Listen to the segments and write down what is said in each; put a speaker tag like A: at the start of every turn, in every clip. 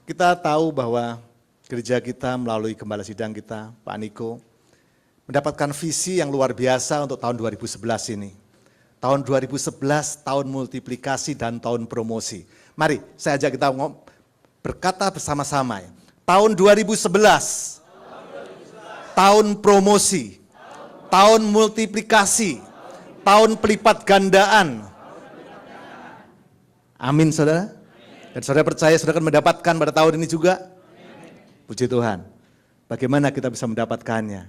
A: Kita tahu bahwa gereja kita melalui gembala sidang kita, Pak Niko, mendapatkan visi yang luar biasa untuk tahun 2011 ini. Tahun 2011, tahun multiplikasi dan tahun promosi. Mari saya ajak kita berkata bersama-sama ya. Tahun 2011, tahun promosi, tahun multiplikasi, tahun pelipat gandaan. Amin saudara. Dan saudara percaya saudara akan mendapatkan pada tahun ini juga? Puji Tuhan. Bagaimana kita bisa mendapatkannya?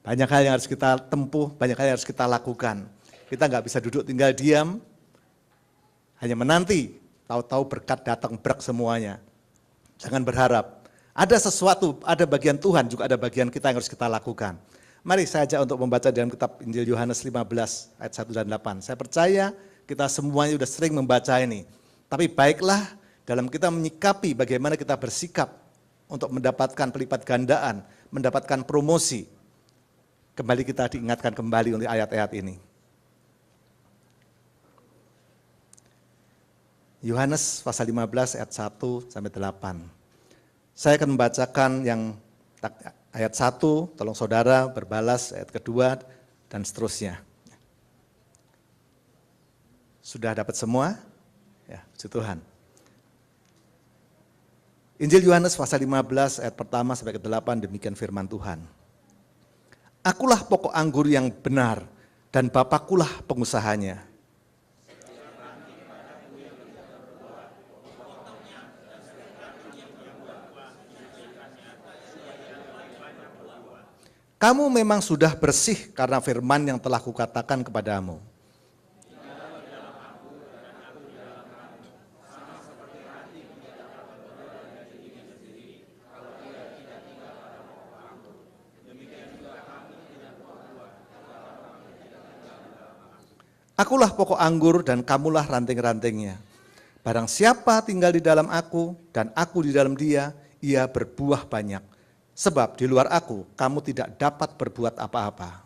A: Banyak hal yang harus kita tempuh, banyak hal yang harus kita lakukan. Kita nggak bisa duduk tinggal diam, hanya menanti, tahu-tahu berkat datang brak semuanya. Jangan berharap. Ada sesuatu, ada bagian Tuhan, juga ada bagian kita yang harus kita lakukan. Mari saya ajak untuk membaca dalam kitab Injil Yohanes 15 ayat 1 dan 8. Saya percaya kita semuanya sudah sering membaca ini. Tapi baiklah dalam kita menyikapi bagaimana kita bersikap untuk mendapatkan pelipat gandaan, mendapatkan promosi. Kembali kita diingatkan kembali oleh ayat-ayat ini. Yohanes pasal 15 ayat 1 sampai 8. Saya akan membacakan yang ayat 1, tolong saudara berbalas ayat kedua dan seterusnya. Sudah dapat semua? Ya, puji Tuhan. Injil Yohanes pasal 15 ayat pertama sampai ke-8 demikian firman Tuhan. Akulah pokok anggur yang benar dan Bapakkulah pengusahanya. Kamu memang sudah bersih karena firman yang telah kukatakan kepadamu. Akulah pokok anggur dan kamulah ranting-rantingnya. Barang siapa tinggal di dalam aku dan aku di dalam dia, ia berbuah banyak. Sebab di luar aku, kamu tidak dapat berbuat apa-apa.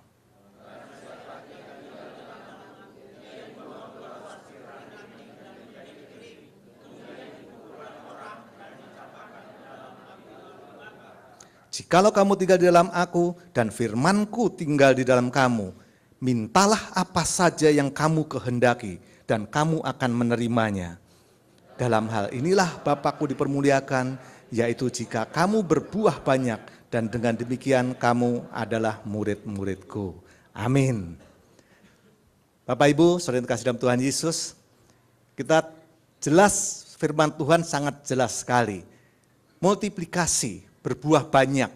A: Jikalau kamu tinggal di dalam aku dan firmanku tinggal di dalam kamu, mintalah apa saja yang kamu kehendaki dan kamu akan menerimanya. Dalam hal inilah Bapakku dipermuliakan, yaitu jika kamu berbuah banyak dan dengan demikian kamu adalah murid-muridku. Amin. Bapak Ibu, saudara yang kasih dalam Tuhan Yesus, kita jelas firman Tuhan sangat jelas sekali. Multiplikasi, berbuah banyak.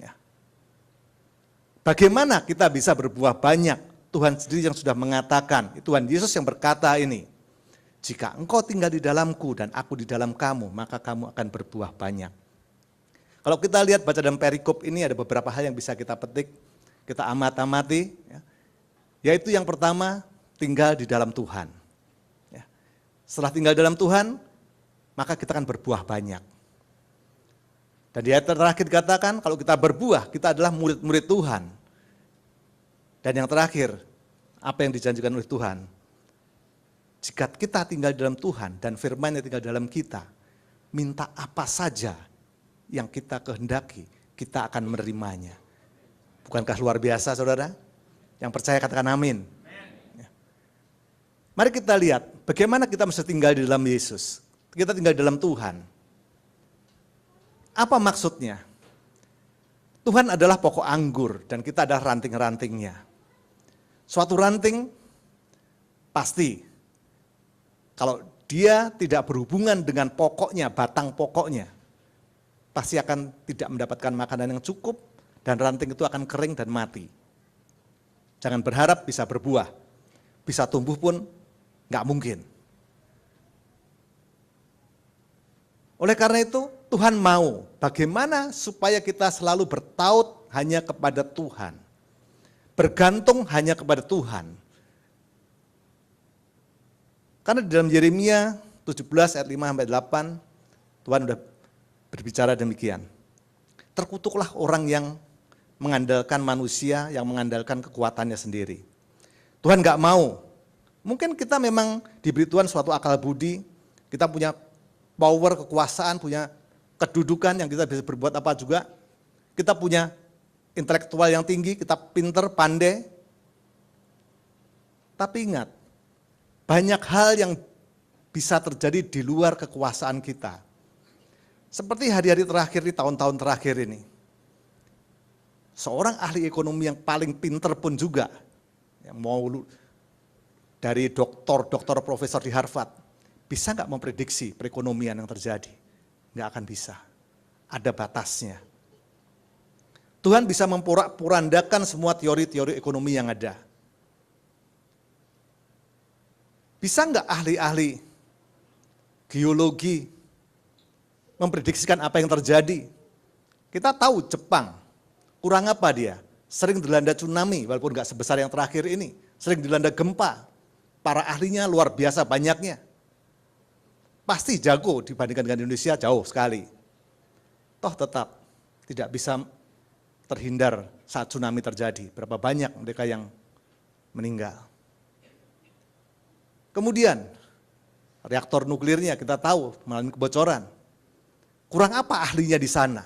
A: Ya. Bagaimana kita bisa berbuah banyak? Tuhan sendiri yang sudah mengatakan, Tuhan Yesus yang berkata ini, jika engkau tinggal di dalamku dan aku di dalam kamu, maka kamu akan berbuah banyak. Kalau kita lihat baca dalam perikop ini ada beberapa hal yang bisa kita petik, kita amati, ya. Yaitu yang pertama, tinggal di dalam Tuhan. Ya. Setelah tinggal di dalam Tuhan, maka kita akan berbuah banyak. Dan di ayat terakhir dikatakan, kalau kita berbuah, kita adalah murid-murid Tuhan. Dan yang terakhir, apa yang dijanjikan oleh Tuhan? Jika kita tinggal di dalam Tuhan dan firman-Nya tinggal dalam kita, minta apa saja yang kita kehendaki, kita akan menerimanya. Bukankah luar biasa saudara? Yang percaya katakan amin. Ya. Mari kita lihat bagaimana kita mesti tinggal di dalam Yesus. Kita tinggal di dalam Tuhan. Apa maksudnya? Tuhan adalah pokok anggur dan kita adalah ranting-rantingnya. Suatu ranting pasti kalau dia tidak berhubungan dengan pokoknya, batang pokoknya, pasti akan tidak mendapatkan makanan yang cukup dan ranting itu akan kering dan mati. Jangan berharap bisa berbuah, bisa tumbuh pun nggak mungkin. Oleh karena itu Tuhan mau bagaimana supaya kita selalu bertaut hanya kepada Tuhan, bergantung hanya kepada Tuhan. Karena di dalam Yeremia 17 ayat 5-8, Tuhan sudah berbicara demikian. Terkutuklah orang yang mengandalkan manusia, yang mengandalkan kekuatannya sendiri. Tuhan nggak mau. Mungkin kita memang diberi Tuhan suatu akal budi, kita punya power, kekuasaan, punya kedudukan yang kita bisa berbuat apa juga. Kita punya intelektual yang tinggi, kita pinter, pandai. Tapi ingat, banyak hal yang bisa terjadi di luar kekuasaan kita. Seperti hari-hari terakhir di tahun-tahun terakhir ini. Seorang ahli ekonomi yang paling pinter pun juga, yang mau dari doktor profesor di Harvard, bisa nggak memprediksi perekonomian yang terjadi? Nggak akan bisa, ada batasnya. Tuhan bisa memporak-porandakan semua teori-teori ekonomi yang ada. Bisa nggak ahli-ahli geologi memprediksikan apa yang terjadi? Kita tahu Jepang, kurang apa dia? Sering dilanda tsunami, walaupun nggak sebesar yang terakhir ini. Sering dilanda gempa, para ahlinya luar biasa banyaknya. Pasti jago dibandingkan dengan Indonesia, jauh sekali. Toh tetap tidak bisa terhindar saat tsunami terjadi. Berapa banyak mereka yang meninggal. Kemudian, reaktor nuklirnya kita tahu mengalami kebocoran. Kurang apa ahlinya di sana?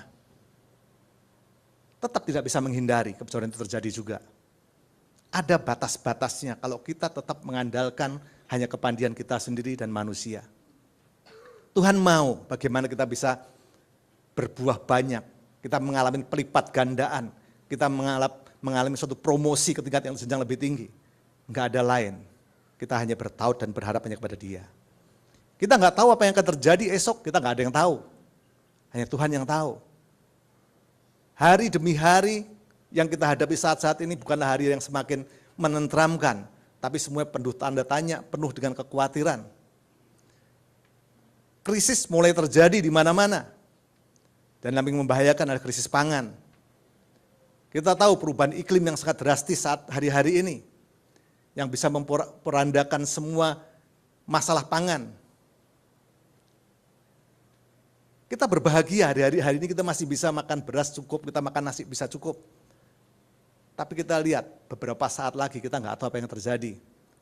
A: Tetap tidak bisa menghindari kebocoran itu terjadi juga. Ada batas-batasnya kalau kita tetap mengandalkan hanya kepandaian kita sendiri dan manusia. Tuhan mau bagaimana kita bisa berbuah banyak, kita mengalami pelipat gandaan, kita mengalami suatu promosi ke tingkat yang jenjang lebih tinggi. Enggak ada lain, kita hanya bertaut dan berharap hanya kepada Dia. Kita nggak tahu apa yang akan terjadi esok, kita nggak ada yang tahu. Hanya Tuhan yang tahu. Hari demi hari yang kita hadapi saat-saat ini bukanlah hari yang semakin menenteramkan, tapi semua penuh tanda tanya, penuh dengan kekhawatiran. Krisis mulai terjadi di mana-mana. Dan yang membahayakan adalah krisis pangan. Kita tahu perubahan iklim yang sangat drastis saat hari-hari ini, yang bisa memporak-porandakan semua masalah pangan. Kita berbahagia hari ini kita masih bisa makan beras cukup, kita makan nasi bisa cukup. Tapi kita lihat beberapa saat lagi kita nggak tahu apa yang terjadi.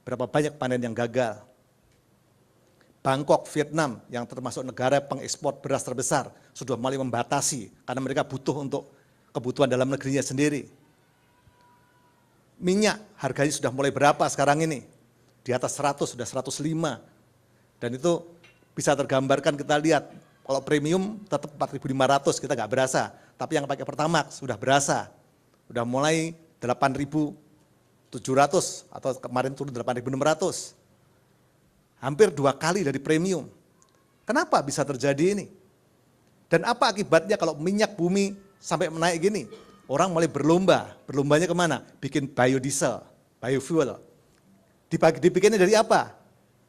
A: Berapa banyak panen yang gagal. Bangkok, Vietnam yang termasuk negara pengekspor beras terbesar sudah mulai membatasi karena mereka butuh untuk kebutuhan dalam negerinya sendiri. Minyak harganya sudah mulai berapa sekarang ini? Di atas 100, sudah 105. Dan itu bisa tergambarkan kita lihat, kalau premium tetap 4.500 kita nggak berasa. Tapi yang pakai Pertamax sudah berasa. Sudah mulai 8.700 atau kemarin turun 8.600. Hampir 2 kali dari premium. Kenapa bisa terjadi ini? Dan apa akibatnya kalau minyak bumi sampai menaik gini? Orang mulai berlomba, berlombanya kemana? Bikin biodiesel, biofuel. Dibikinnya dari apa?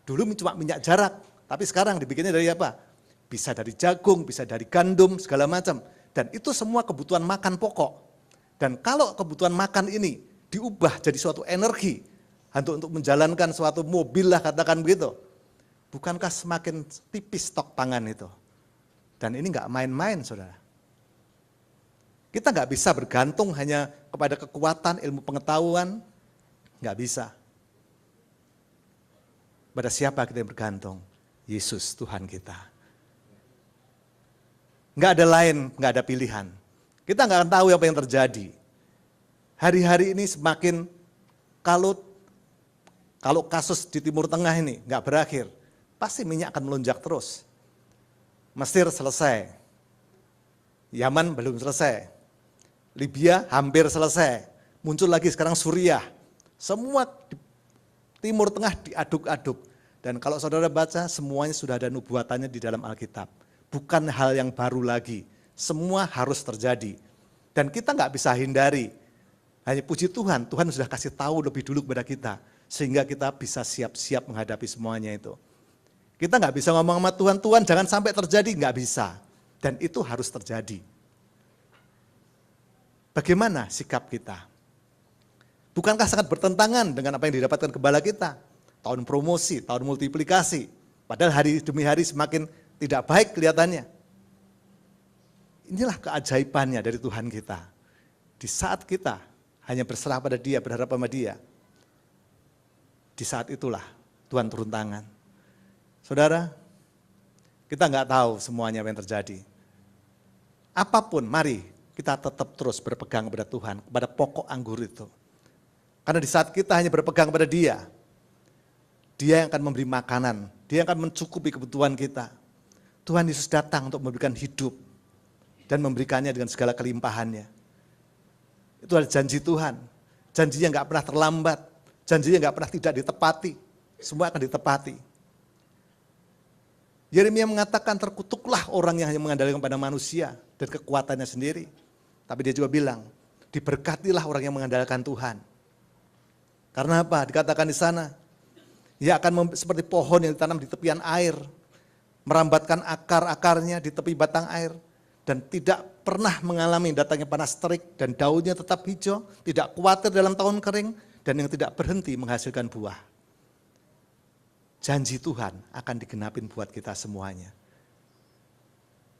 A: Dulu cuma minyak jarak, tapi sekarang dibikinnya dari apa? Bisa dari jagung, bisa dari gandum, segala macam. Dan itu semua kebutuhan makan pokok. Dan kalau kebutuhan makan ini diubah jadi suatu energi, untuk menjalankan suatu mobil lah katakan begitu, bukankah semakin tipis stok pangan itu? Dan ini nggak main-main saudara. Kita nggak bisa bergantung hanya kepada kekuatan ilmu pengetahuan, nggak bisa. Pada siapa kita yang bergantung? Yesus Tuhan kita. Nggak ada lain, nggak ada pilihan. Kita nggak akan tahu apa yang terjadi. Hari-hari ini semakin kalau kasus di Timur Tengah ini nggak berakhir, pasti minyak akan melonjak terus. Mesir selesai, Yaman belum selesai, Libya hampir selesai, muncul lagi sekarang Suriah. Semua di Timur Tengah diaduk-aduk. Dan kalau saudara baca, semuanya sudah ada nubuatannya di dalam Alkitab. Bukan hal yang baru lagi, semua harus terjadi. Dan kita nggak bisa hindari. Hanya puji Tuhan, Tuhan sudah kasih tahu lebih dulu kepada kita. Sehingga kita bisa siap-siap menghadapi semuanya itu. Kita nggak bisa ngomong sama Tuhan, Tuhan jangan sampai terjadi, nggak bisa. Dan itu harus terjadi. Bagaimana sikap kita? Bukankah sangat bertentangan dengan apa yang didapatkan gembala kita? Tahun promosi, tahun multiplikasi. Padahal hari demi hari semakin tidak baik kelihatannya. Inilah keajaibannya dari Tuhan kita. Di saat kita hanya berserah pada Dia, berharap sama Dia, di saat itulah Tuhan turun tangan. Saudara, kita nggak tahu semuanya apa yang terjadi. apapun, mari kita tetap terus berpegang kepada Tuhan, kepada pokok anggur itu. Karena di saat kita hanya berpegang kepada Dia, Dia yang akan memberi makanan, Dia yang akan mencukupi kebutuhan kita. Tuhan Yesus datang untuk memberikan hidup dan memberikannya dengan segala kelimpahannya. Itu adalah janji Tuhan, janjinya nggak pernah terlambat, janjinya nggak pernah tidak ditepati, semua akan ditepati. Yeremia mengatakan terkutuklah orang yang hanya mengandalkan pada manusia dan kekuatannya sendiri. Tapi dia juga bilang, diberkatilah orang yang mengandalkan Tuhan. Karena apa? Dikatakan di sana, ia akan seperti pohon yang ditanam di tepian air, merambatkan akar-akarnya di tepi batang air, dan tidak pernah mengalami datangnya panas terik, dan daunnya tetap hijau, tidak khawatir dalam tahun kering, dan yang tidak berhenti menghasilkan buah. Janji Tuhan akan digenapin buat kita semuanya.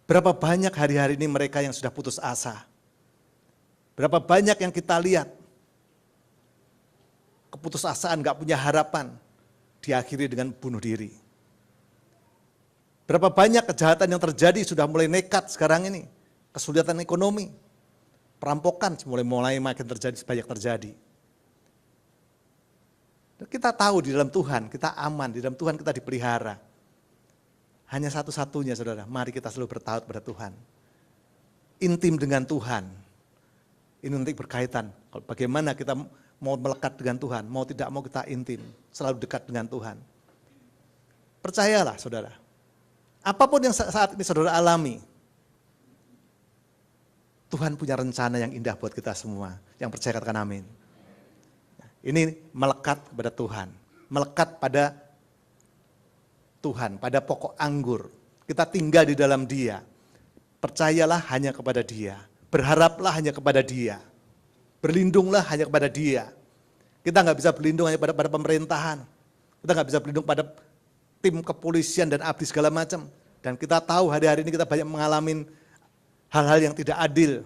A: Berapa banyak hari-hari ini mereka yang sudah putus asa. Berapa banyak yang kita lihat, keputusasaan, gak punya harapan, diakhiri dengan bunuh diri. Berapa banyak kejahatan yang terjadi sudah mulai nekat sekarang ini, kesulitan ekonomi, perampokan mulai makin terjadi, banyak terjadi. Kita tahu di dalam Tuhan, kita aman, di dalam Tuhan kita dipelihara. Hanya satu-satunya saudara, mari kita selalu bertaut pada Tuhan. Intim dengan Tuhan. Ini nanti berkaitan, bagaimana kita mau melekat dengan Tuhan, mau tidak mau kita intim, selalu dekat dengan Tuhan. Percayalah saudara, apapun yang saat ini saudara alami, Tuhan punya rencana yang indah buat kita semua. Yang percaya katakan amin. Ini melekat kepada Tuhan, melekat pada Tuhan, pada pokok anggur. Kita tinggal di dalam Dia, percayalah hanya kepada Dia. Berharaplah hanya kepada Dia, berlindunglah hanya kepada Dia. Kita nggak bisa berlindung hanya pada pemerintahan, kita nggak bisa berlindung pada tim kepolisian dan abdi segala macam. Dan kita tahu hari-hari ini kita banyak mengalami hal-hal yang tidak adil.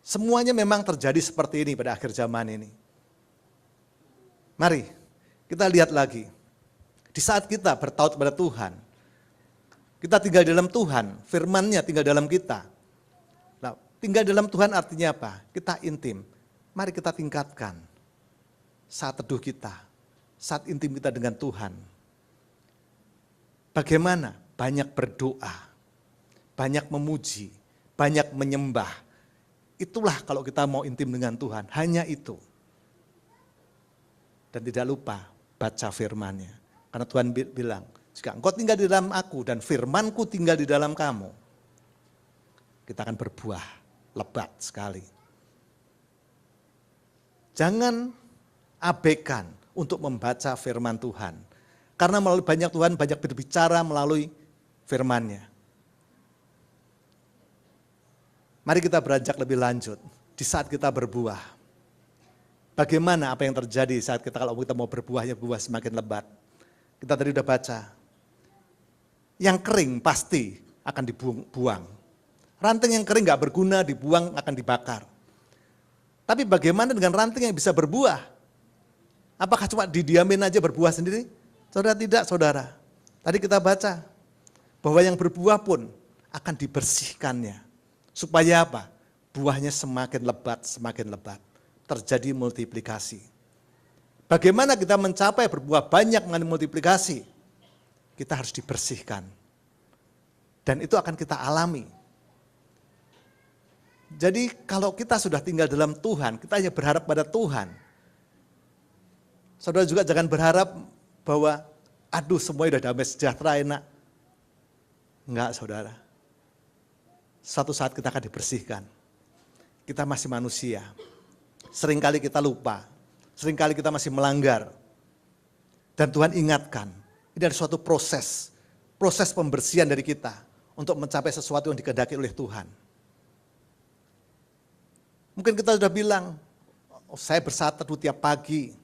A: Semuanya memang terjadi seperti ini pada akhir zaman ini. Mari kita lihat lagi, di saat kita bertaut kepada Tuhan, kita tinggal dalam Tuhan, firman-Nya tinggal dalam kita. Nah, tinggal dalam Tuhan artinya apa? Kita intim. Mari kita tingkatkan saat teduh kita, saat intim kita dengan Tuhan. Bagaimana? Banyak berdoa, banyak memuji, banyak menyembah. Itulah kalau kita mau intim dengan Tuhan, hanya itu. Dan tidak lupa baca firman-Nya. Karena Tuhan bilang, jika engkau tinggal di dalam aku dan firman-Ku tinggal di dalam kamu, kita akan berbuah lebat sekali. Jangan abaikan untuk membaca firman Tuhan. Karena melalui Tuhan banyak berbicara melalui firman-Nya. Mari kita beranjak lebih lanjut di saat kita berbuah. Bagaimana apa yang terjadi saat kalau kita mau berbuahnya buah semakin lebat. Kita tadi udah baca. Yang kering pasti akan dibuang. Ranting yang kering gak berguna dibuang akan dibakar. Tapi bagaimana dengan ranting yang bisa berbuah? Apakah cuma didiamin aja berbuah sendiri? Saudara tidak saudara. Tadi kita baca bahwa yang berbuah pun akan dibersihkannya. Supaya apa? Buahnya semakin lebat. Terjadi multiplikasi. Bagaimana kita mencapai berbuah banyak mengenai multiplikasi? Kita harus dibersihkan. Dan itu akan kita alami. Jadi kalau kita sudah tinggal dalam Tuhan, kita hanya berharap pada Tuhan. Saudara juga jangan berharap bahwa aduh semuanya udah damai sejahtera enak. Enggak saudara. Suatu saat kita akan dibersihkan. Kita masih manusia. Seringkali kita lupa. Seringkali kita masih melanggar. Dan Tuhan ingatkan, ini ada suatu proses pembersihan dari kita untuk mencapai sesuatu yang dikehendaki oleh Tuhan. Mungkin kita sudah bilang, oh, saya bersaat teduh tiap pagi,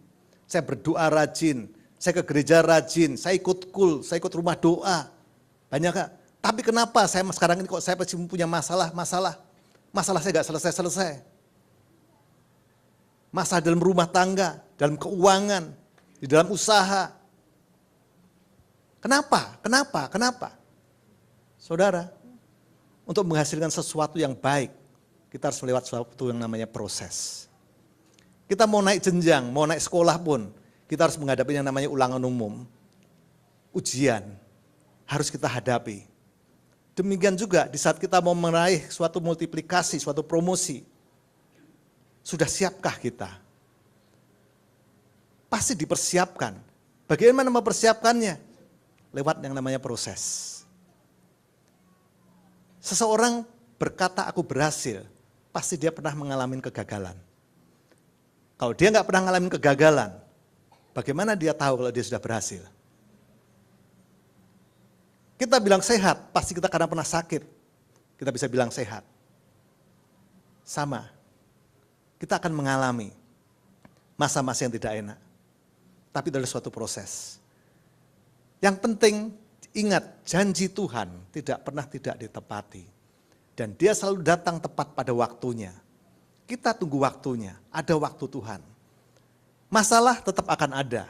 A: saya berdoa rajin, saya ke gereja rajin, saya ikut kul, saya ikut rumah doa. Banyak gak? Tapi kenapa saya sekarang ini kok saya masih punya masalah saya gak selesai. Masalah dalam rumah tangga, dalam keuangan, di dalam usaha. Kenapa? Saudara, untuk menghasilkan sesuatu yang baik, kita harus melewati sesuatu yang namanya proses. Kita mau naik jenjang, mau naik sekolah pun, kita harus menghadapi yang namanya ulangan umum. Ujian harus kita hadapi. Demikian juga di saat kita mau meraih suatu multiplikasi, suatu promosi, sudah siapkah kita? Pasti dipersiapkan. Bagaimana mempersiapkannya? Lewat yang namanya proses. Seseorang berkata aku berhasil, pasti dia pernah mengalami kegagalan. Kalau dia nggak pernah mengalami kegagalan, bagaimana dia tahu kalau dia sudah berhasil? Kita bilang sehat, pasti kita karena pernah sakit, kita bisa bilang sehat. Sama, kita akan mengalami masa-masa yang tidak enak. Tapi itu adalah suatu proses. Yang penting, ingat, janji Tuhan tidak pernah tidak ditepati. Dan dia selalu datang tepat pada waktunya. Kita tunggu waktunya, ada waktu Tuhan. Masalah tetap akan ada.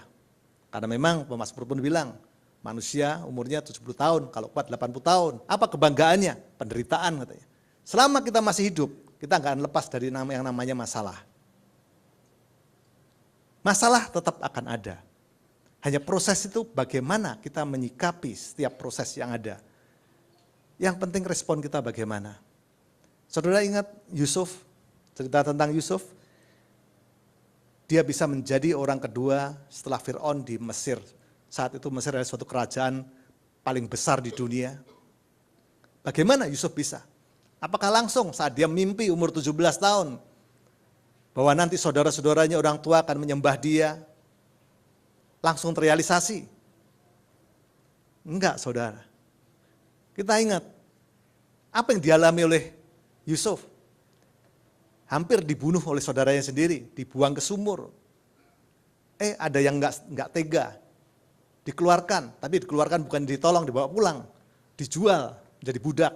A: Karena memang Pemasmur pun bilang, manusia umurnya 70 tahun, kalau kuat 80 tahun. Apa kebanggaannya? Penderitaan katanya. Selama kita masih hidup, kita nggak akan lepas dari yang namanya masalah. Masalah tetap akan ada. Hanya proses itu bagaimana kita menyikapi setiap proses yang ada. Yang penting respon kita bagaimana. Saudara ingat Yusuf, cerita tentang Yusuf? Dia bisa menjadi orang kedua setelah Fir'aun di Mesir. Saat itu Mesir adalah suatu kerajaan paling besar di dunia. Bagaimana Yusuf bisa? Apakah langsung saat dia mimpi umur 17 tahun, bahwa nanti saudara-saudaranya orang tua akan menyembah dia, langsung terrealisasi? Enggak, saudara. Kita ingat, apa yang dialami oleh Yusuf? Hampir dibunuh oleh saudaranya sendiri, dibuang ke sumur. Ada yang enggak tega, dikeluarkan, tapi dikeluarkan bukan ditolong, dibawa pulang, dijual, menjadi budak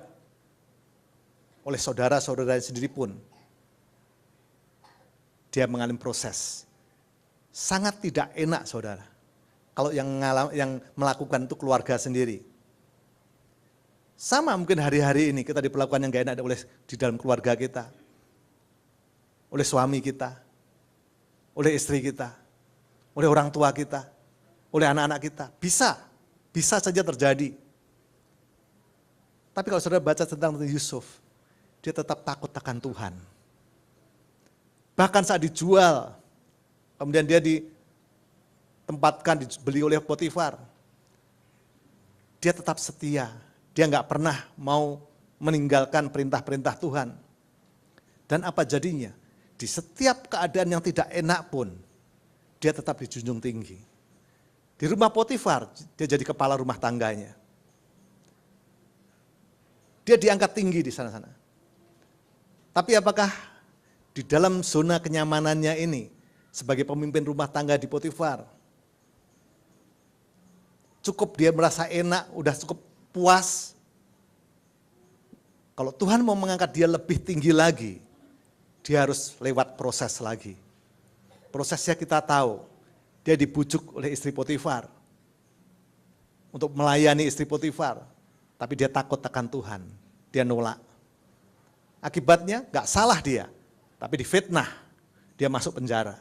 A: oleh saudara-saudaranya sendiri pun. Dia mengalami proses. Sangat tidak enak, saudara. Kalau yang melakukan itu keluarga sendiri. Sama mungkin hari-hari ini kita diperlakukan yang gak enak di dalam keluarga kita. Oleh suami kita, oleh istri kita, oleh orang tua kita, oleh anak-anak kita. Bisa saja terjadi. Tapi kalau saudara baca tentang Yusuf, dia tetap takut akan Tuhan. Bahkan saat dijual, kemudian dia ditempatkan, dibeli oleh Potifar. Dia tetap setia, dia nggak pernah mau meninggalkan perintah-perintah Tuhan. Dan apa jadinya? Di setiap keadaan yang tidak enak pun, dia tetap dijunjung tinggi. Di rumah Potifar, dia jadi kepala rumah tangganya. Dia diangkat tinggi di sana-sana. Tapi apakah di dalam zona kenyamanannya ini, sebagai pemimpin rumah tangga di Potifar, cukup dia merasa enak, udah cukup puas? Kalau Tuhan mau mengangkat dia lebih tinggi lagi, dia harus lewat proses lagi. Prosesnya kita tahu, dia dibujuk oleh istri Potifar untuk melayani istri Potifar, tapi dia takut akan Tuhan, dia nolak. Akibatnya gak salah dia, tapi difitnah, dia masuk penjara.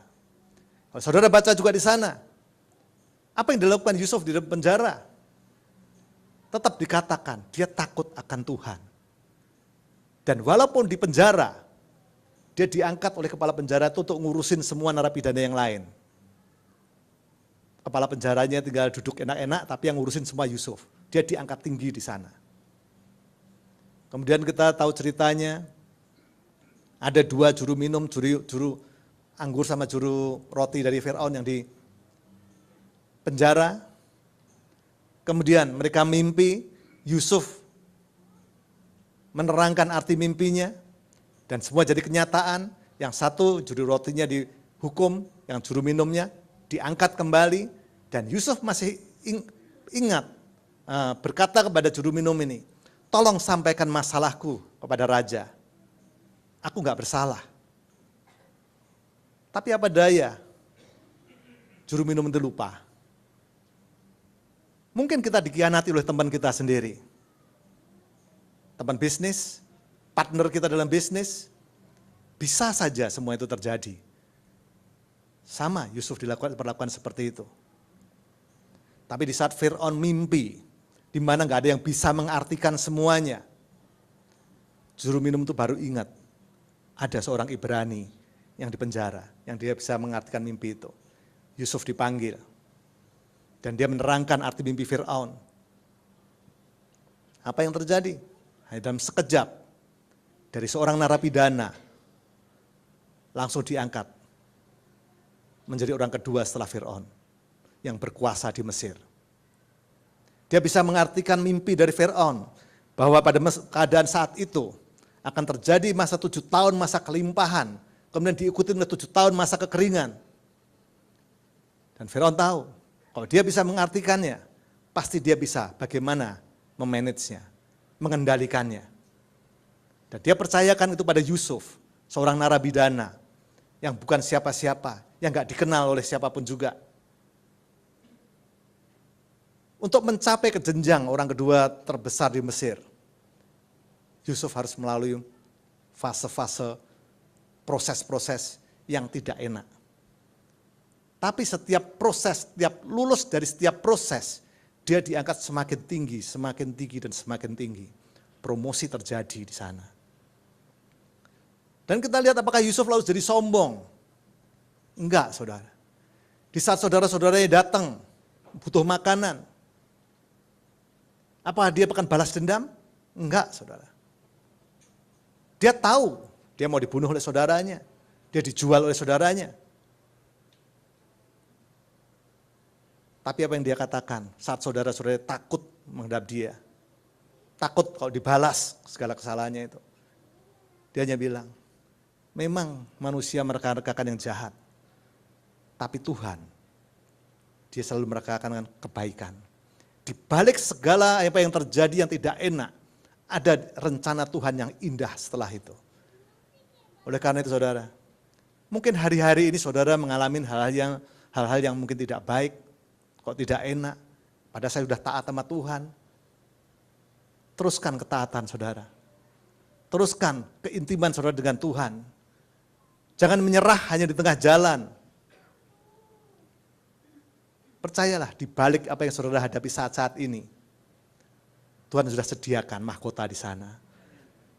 A: Kalau saudara baca juga di sana, apa yang dilakukan Yusuf di dalam penjara? Tetap dikatakan, dia takut akan Tuhan. Dan walaupun di penjara, dia diangkat oleh kepala penjara itu untuk ngurusin semua narapidana yang lain. Kepala penjaranya tinggal duduk enak-enak, tapi yang ngurusin semua Yusuf. Dia diangkat tinggi di sana. Kemudian kita tahu ceritanya, ada dua juru minum, juru anggur sama juru roti dari Fir'aun yang di penjara. Kemudian mereka mimpi, Yusuf menerangkan arti mimpinya, dan semua jadi kenyataan. Yang satu juru rotinya dihukum, yang juru minumnya diangkat kembali, dan Yusuf masih ingat berkata kepada juru minum ini, tolong sampaikan masalahku kepada raja. Aku enggak bersalah. Tapi apa daya, juru minum itu lupa. Mungkin kita dikhianati oleh teman kita sendiri. teman bisnis, partner kita dalam bisnis, bisa saja semua itu terjadi. Sama Yusuf diperlakukan seperti itu. Tapi di saat Fir'aun mimpi, di mana nggak ada yang bisa mengartikan semuanya, juru minum itu baru ingat, ada seorang Ibrani yang dipenjara, yang dia bisa mengartikan mimpi itu. Yusuf dipanggil, dan dia menerangkan arti mimpi Fir'aun. Apa yang terjadi? Hanya dalam sekejap, dari seorang narapidana, langsung diangkat, menjadi orang kedua setelah Fir'aun, yang berkuasa di Mesir. Dia bisa mengartikan mimpi dari Fir'aun, bahwa pada keadaan saat itu, akan terjadi masa 7 tahun masa kelimpahan, kemudian diikuti oleh 7 tahun masa kekeringan. Dan Fir'aun tahu, kalau dia bisa mengartikannya, pasti dia bisa bagaimana memanagenya, mengendalikannya. Dan dia percayakan itu pada Yusuf, seorang narapidana, yang bukan siapa-siapa, yang gak dikenal oleh siapapun juga. Untuk mencapai ke jenjang orang kedua terbesar di Mesir, Yusuf harus melalui fase-fase, proses-proses yang tidak enak. Tapi setiap proses, setiap lulus dari setiap proses, dia diangkat semakin tinggi, dan semakin tinggi. Promosi terjadi di sana. Dan kita lihat apakah Yusuf lalu jadi sombong? Enggak, saudara. Di saat saudara-saudaranya datang, butuh makanan, apa dia akan balas dendam? Enggak, saudara. Dia tahu dia mau dibunuh oleh saudaranya, dia dijual oleh saudaranya. Tapi apa yang dia katakan saat saudara-saudaranya takut menghadap dia, takut kalau dibalas segala kesalahannya itu. Dia hanya bilang, memang manusia mereka-rekakan yang jahat, tapi Tuhan, dia selalu merekakan kebaikan. Di balik segala apa yang terjadi yang tidak enak, ada rencana Tuhan yang indah setelah itu. Oleh karena itu saudara, mungkin hari-hari ini saudara mengalami hal-hal yang mungkin tidak baik, kok tidak enak, padahal saya sudah taat sama Tuhan. Teruskan ketaatan saudara. Teruskan keintiman saudara dengan Tuhan. Jangan menyerah hanya di tengah jalan. Percayalah di balik apa yang saudara hadapi saat-saat ini, Tuhan sudah sediakan mahkota di sana.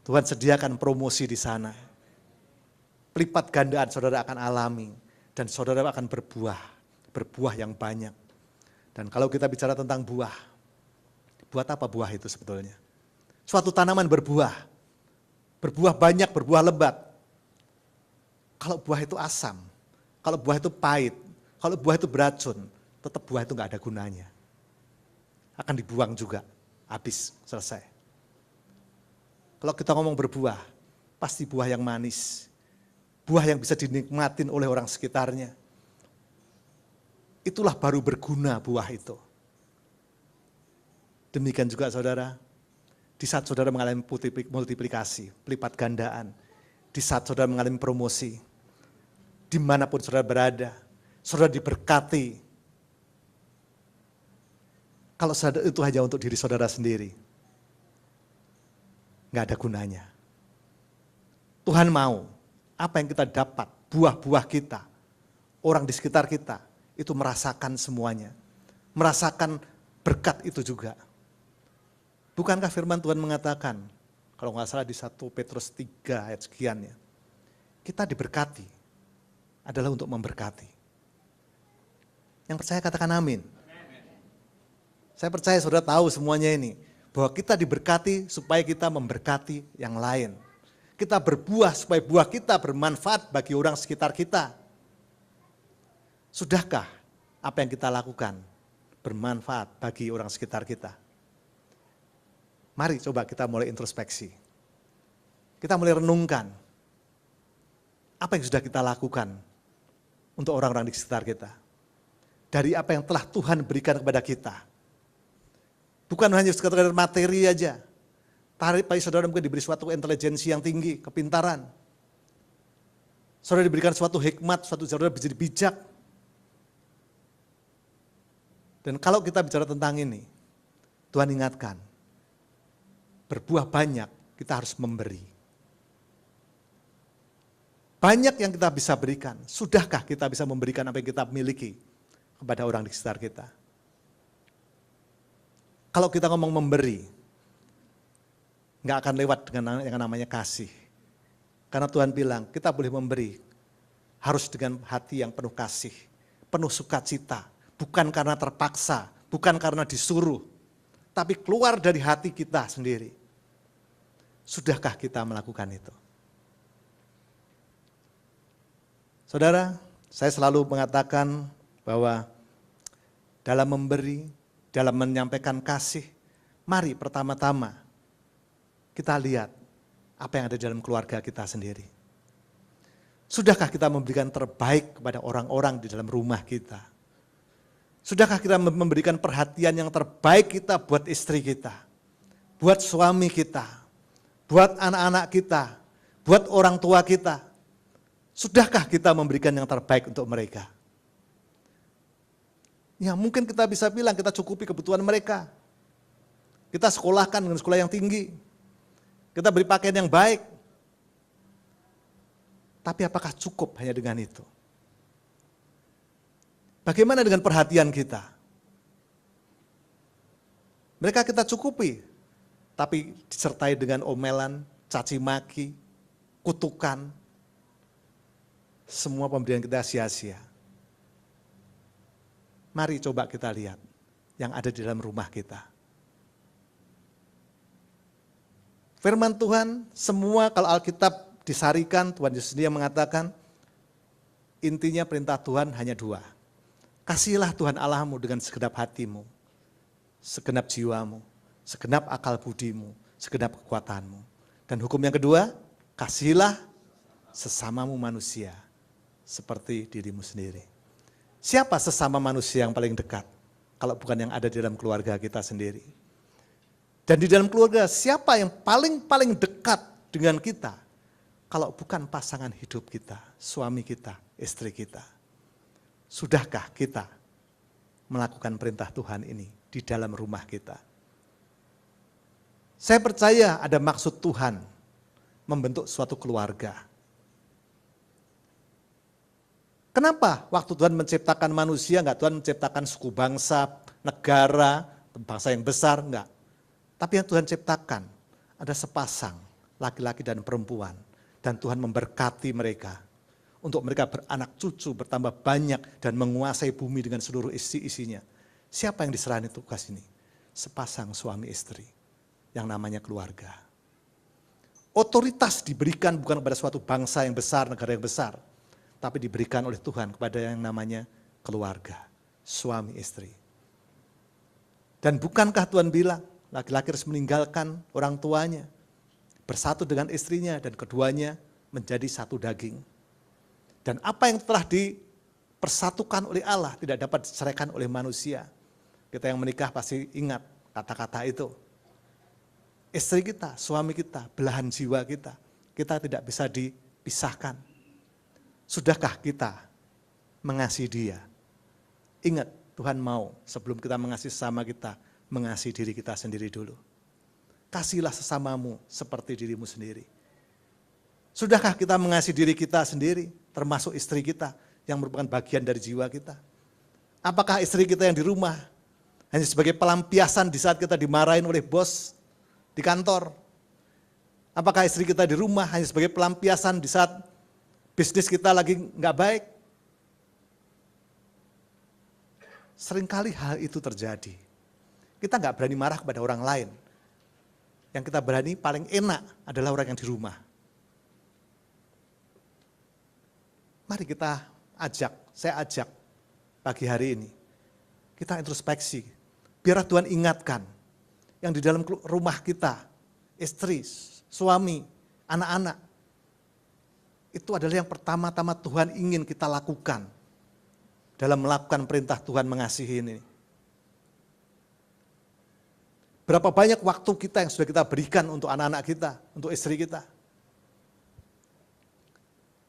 A: Tuhan sediakan promosi di sana. Pelipat gandaan saudara akan alami dan saudara akan berbuah yang banyak. Dan kalau kita bicara tentang buah, buat apa buah itu sebetulnya? Suatu tanaman berbuah banyak, berbuah lebat. Kalau buah itu asam, kalau buah itu pahit, kalau buah itu beracun, tetap buah itu nggak ada gunanya. Akan dibuang juga, habis, selesai. Kalau kita ngomong berbuah, pasti buah yang manis, buah yang bisa dinikmatin oleh orang sekitarnya. Itulah baru berguna buah itu. Demikian juga saudara, di saat saudara mengalami multiplikasi, pelipat gandaan, di saat saudara mengalami promosi, dimanapun saudara berada, saudara diberkati. Kalau saudara itu hanya untuk diri saudara sendiri, nggak ada gunanya. Tuhan mau apa yang kita dapat, buah-buah kita, orang di sekitar kita, itu merasakan semuanya. Merasakan berkat itu juga. Bukankah firman Tuhan mengatakan, kalau nggak salah di 1 Petrus 3 ayat sekian ya, kita diberkati adalah untuk memberkati. Yang percaya katakan amin. Saya percaya saudara tahu semuanya ini, bahwa kita diberkati supaya kita memberkati yang lain. Kita berbuah supaya buah kita bermanfaat bagi orang sekitar kita. Sudahkah apa yang kita lakukan bermanfaat bagi orang sekitar kita? Mari coba kita mulai introspeksi. Kita mulai renungkan. Apa yang sudah kita lakukan untuk orang-orang di sekitar kita? Dari apa yang telah Tuhan berikan kepada kita. Bukan hanya sekedar materi aja. Bagi saudara mungkin diberi suatu intelijensi yang tinggi, kepintaran. Saudara diberikan suatu hikmat, suatu saudara menjadi bijak. Dan kalau kita bicara tentang ini, Tuhan ingatkan, berbuah banyak, kita harus memberi. Banyak yang kita bisa berikan. Sudahkah kita bisa memberikan apa yang kita miliki kepada orang di sekitar kita? Kalau kita ngomong memberi, nggak akan lewat dengan yang namanya kasih. Karena Tuhan bilang, kita boleh memberi, harus dengan hati yang penuh kasih, penuh sukacita, bukan karena terpaksa, bukan karena disuruh, tapi keluar dari hati kita sendiri. Sudahkah kita melakukan itu? Saudara, saya selalu mengatakan bahwa dalam memberi, dalam menyampaikan kasih, mari pertama-tama kita lihat apa yang ada di dalam keluarga kita sendiri. Sudahkah kita memberikan terbaik kepada orang-orang di dalam rumah kita? Sudahkah kita memberikan perhatian yang terbaik kita buat istri kita, buat suami kita, buat anak-anak kita, buat orang tua kita? Sudahkah kita memberikan yang terbaik untuk mereka? Ya mungkin kita bisa bilang kita cukupi kebutuhan mereka. Kita sekolahkan dengan sekolah yang tinggi. Kita beri pakaian yang baik. Tapi apakah cukup hanya dengan itu? Bagaimana dengan perhatian kita? Mereka kita cukupi, tapi disertai dengan omelan, caci maki, kutukan. Semua pemberian kita sia-sia. Mari coba kita lihat yang ada di dalam rumah kita. Firman Tuhan, semua kalau Alkitab disarikan, Tuhan Yesus sendiri yang mengatakan, intinya perintah Tuhan hanya dua. Kasihilah Tuhan Allahmu dengan segenap hatimu, segenap jiwamu, segenap akal budimu, segenap kekuatanmu. Dan hukum yang kedua, kasihilah sesamamu manusia seperti dirimu sendiri. Siapa sesama manusia yang paling dekat? Kalau bukan yang ada di dalam keluarga kita sendiri. Dan di dalam keluarga, siapa yang paling dekat dengan kita? Kalau bukan pasangan hidup kita, suami kita, istri kita. Sudahkah kita melakukan perintah Tuhan ini di dalam rumah kita? Saya percaya ada maksud Tuhan membentuk suatu keluarga. Kenapa waktu Tuhan menciptakan manusia, enggak Tuhan menciptakan suku bangsa, negara, bangsa yang besar, enggak. Tapi yang Tuhan ciptakan ada sepasang laki-laki dan perempuan. Dan Tuhan memberkati mereka. Untuk mereka beranak cucu, bertambah banyak dan menguasai bumi dengan seluruh isi-isinya. Siapa yang diserahin tugas ini? Sepasang suami istri yang namanya keluarga. Otoritas diberikan bukan kepada suatu bangsa yang besar, negara yang besar. Tapi diberikan oleh Tuhan kepada yang namanya keluarga, suami istri. Dan bukankah Tuhan bilang, laki-laki harus meninggalkan orang tuanya, bersatu dengan istrinya, dan keduanya menjadi satu daging. Dan apa yang telah dipersatukan oleh Allah tidak dapat diceraikan oleh manusia. Kita yang menikah pasti ingat kata-kata itu. Istri kita, suami kita, belahan jiwa kita tidak bisa dipisahkan. Sudahkah kita mengasihi dia? Ingat, Tuhan mau sebelum kita mengasihi sesama kita, mengasihi diri kita sendiri dulu. Kasihlah sesamamu seperti dirimu sendiri. Sudahkah kita mengasihi diri kita sendiri, termasuk istri kita yang merupakan bagian dari jiwa kita? Apakah istri kita yang di rumah hanya sebagai pelampiasan di saat kita dimarahin oleh bos di kantor? Apakah istri kita di rumah hanya sebagai pelampiasan di saat bisnis kita lagi nggak baik? Seringkali hal itu terjadi. Kita nggak berani marah kepada orang lain. Yang kita berani paling enak adalah orang yang di rumah. Mari kita saya ajak pagi hari ini. Kita introspeksi. Biar Tuhan ingatkan yang di dalam rumah kita, istri, suami, anak-anak. Itu adalah yang pertama-tama Tuhan ingin kita lakukan dalam melakukan perintah Tuhan mengasihi ini. Berapa banyak waktu kita yang sudah kita berikan untuk anak-anak kita, untuk istri kita.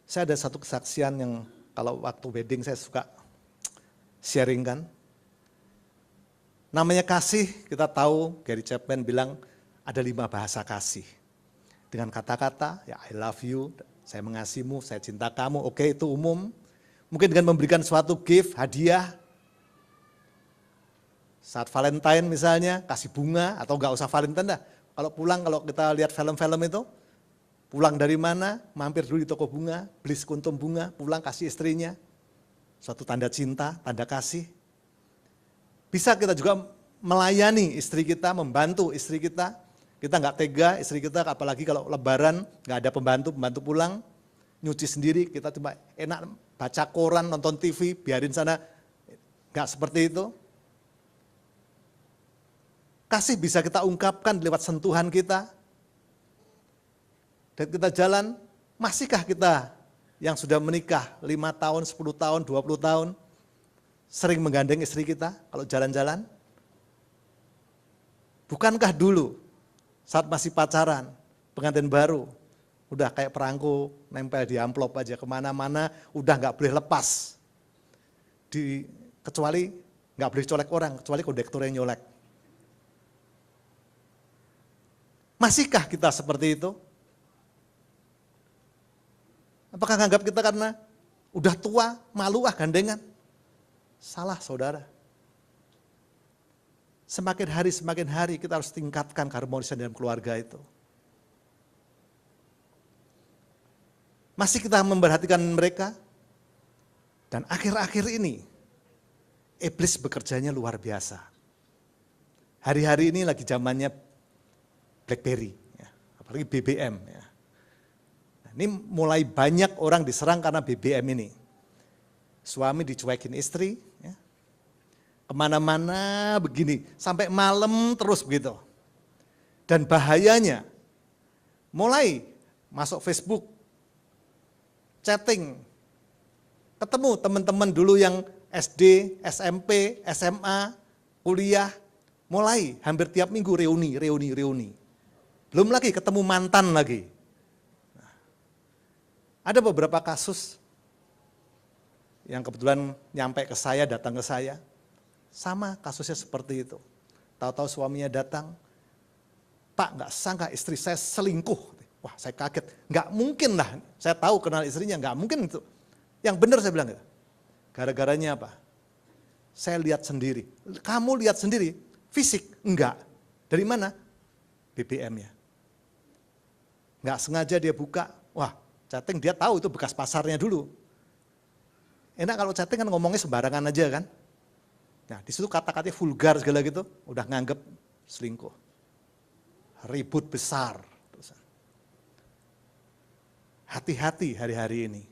A: Saya ada satu kesaksian yang kalau waktu wedding saya suka sharingkan. Namanya kasih, kita tahu Gary Chapman bilang ada 5 bahasa kasih. Dengan kata-kata, ya I love you, saya mengasihimu, saya cinta kamu, oke itu umum. Mungkin dengan memberikan suatu gift, hadiah. Saat Valentine misalnya, kasih bunga, atau enggak usah Valentine dah. Kalau pulang, kalau kita lihat film-film itu, pulang dari mana, mampir dulu di toko bunga, beli sekuntum bunga, pulang kasih istrinya. Suatu tanda cinta, tanda kasih. Bisa kita juga melayani istri kita, membantu istri kita. Kita nggak tega istri kita, apalagi kalau lebaran nggak ada pembantu pulang, nyuci sendiri, kita cuma enak baca koran, nonton TV, biarin sana, nggak seperti itu. Kasih bisa kita ungkapkan lewat sentuhan kita. Dan kita jalan, masihkah kita yang sudah menikah 5 tahun, 10 tahun, 20 tahun, sering menggandeng istri kita kalau jalan-jalan? Bukankah dulu saat masih pacaran, pengantin baru, udah kayak perangko nempel di amplop aja kemana-mana, udah nggak boleh lepas. Kecuali nggak boleh colek orang, kecuali kondektur yang nyolek. Masihkah kita seperti itu? Apakah nganggap kita karena udah tua, malu gandengan? Salah saudara. Semakin hari kita harus tingkatkan keharmonisan dalam keluarga itu. Masih kita memperhatikan mereka? Dan akhir-akhir ini, iblis bekerjanya luar biasa. Hari-hari ini lagi zamannya BlackBerry, ya, apalagi BBM. Ya. Nah, ini mulai banyak orang diserang karena BBM ini. Suami dicuekin istri, ya. Kemana-mana begini, sampai malam terus begitu. Dan bahayanya, mulai masuk Facebook, chatting, ketemu teman-teman dulu yang SD, SMP, SMA, kuliah, mulai hampir tiap minggu reuni. Belum lagi ketemu mantan lagi. Nah, ada beberapa kasus yang kebetulan nyampe ke saya, datang ke saya, sama kasusnya seperti itu. Tahu-tahu suaminya datang, Pak nggak sangka istri saya selingkuh. Wah saya kaget, nggak mungkin lah, saya tahu kenal istrinya, nggak mungkin itu. Yang benar saya bilang gitu. Gara-garanya apa? Saya lihat sendiri. Kamu lihat sendiri, fisik? Enggak. Dari mana? BBM-nya. Nggak sengaja dia buka, wah chatting dia tahu itu bekas pasarnya dulu. Enak kalau chatting kan ngomongnya sembarangan aja kan. Nah di situ kata-katanya vulgar segala gitu, udah nganggep selingkuh. Ribut besar. Hati-hati hari-hari ini.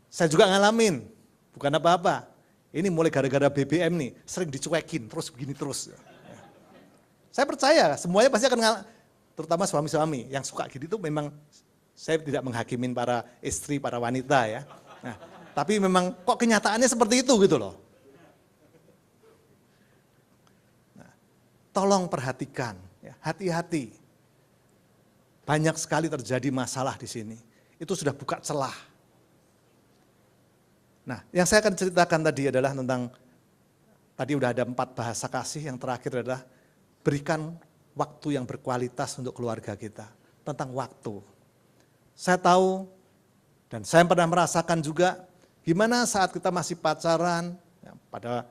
A: Saya juga ngalamin, bukan apa-apa. Ini mulai gara-gara BBM nih, sering dicuekin, terus begini terus. Saya percaya semuanya pasti akan terutama suami-suami yang suka gitu itu memang, saya tidak menghakimin para istri, para wanita ya. Nah, tapi memang kok kenyataannya seperti itu gitu loh. Nah, tolong perhatikan, ya, hati-hati. Banyak sekali terjadi masalah di sini. Itu sudah buka celah. Nah, yang saya akan ceritakan tadi adalah tentang, tadi udah ada 4 bahasa kasih, yang terakhir adalah berikan waktu yang berkualitas untuk keluarga kita. Tentang waktu. Saya tahu, dan saya pernah merasakan juga, gimana saat kita masih pacaran, ya, pada